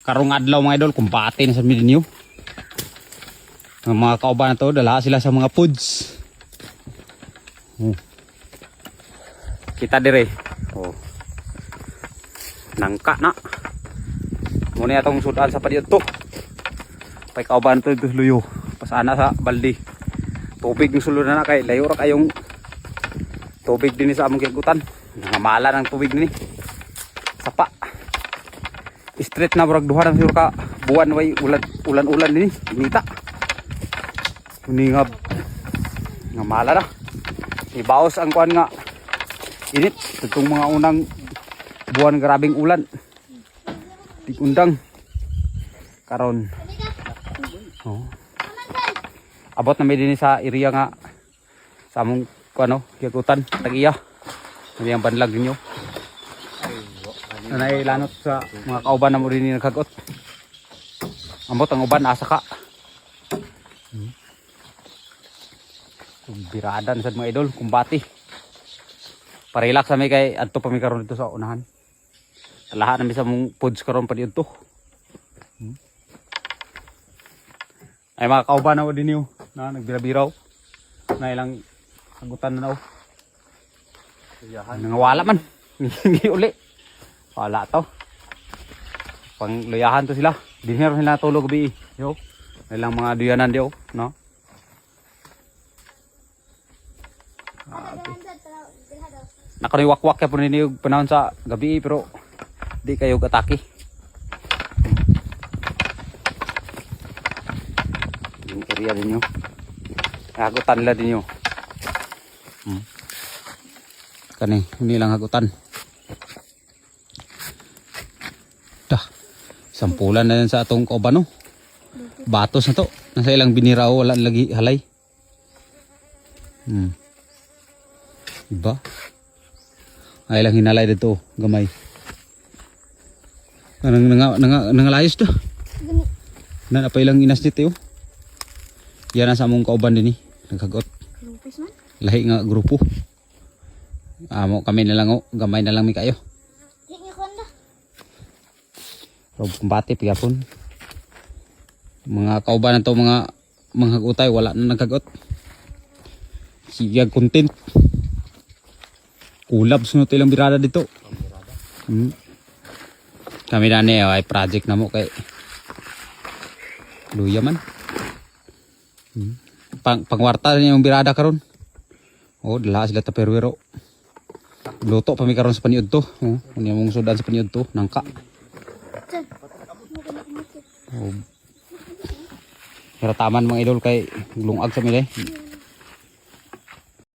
Karong adlaw mga idol, kumpate na sa midinyo. Ang mga kauban na to, dala sila sa mga foods. Kita dire. Nangka na. Muna itong sudan sa padiyon to. Pay kauban to ito luyo. Pasana sa baldi. Tubig ng sulod na kay layo ra kayong tubig din sa among kigutan. Nangamala ng tubig ni. Sapa. Straight na burag duha ng siguro ka buwan way ulan din nita. Uningab. Ngamala na. Ibaos ang kuan nga init itong mga unang buwan grabing ulan. Tigundang karon. Abot na may din sa area nga sa among kuano kigutan tag-iya. Ano yung banlag ninyo? Nanay lanot sa mga kauban na mo rin nagkagot. Ambot ang uban asa ka. Biradan sa mga idol, kumbati. Parelax sa may kay adto pa mi karon dito sa unahan. Lahat na sa mong foods karon pa dito. Ay mga kauban na mo din niyo na nagbirabiraw. Na ilang kagutan na daw. Nangawala man. Hindi uli. Wala to. Pang luyahan to sila. Di meron sila tulog gabi. Yo. Ilang mga duyanan diyo, no? Nakaniwakwak kaya po ninyo panahon sa gabi pero di kayo atake. Yung area din nyo. Hagutan nila din nyo. Kani, hindi lang hagutan. Sampulan na yan sa atong kauban, no? Batos na to. Nasa ilang biniraw, wala lagi halay. Diba? Ay lang hinalay dito, gamay. Nangalayos to. Apa ilang inas dito, yan nasa among kauban din, nagkagot. Lahi nga grupo. Amo kami na lang, gamay na lang mi kayo. Kumbati pigapon. Mga kauban na to, mga utay wala na nagkagot. Sige content. Kulab sunod ilang birada dito. Kami na niya ay project na mo kay luya man. Pangwarta niya yung birada karon. Dala sila ta perwero. Luto pa mi karon sa paniud to. Ano yung sudan sa paniud to, nangka. Pero taman mga idol kay lungag sa mi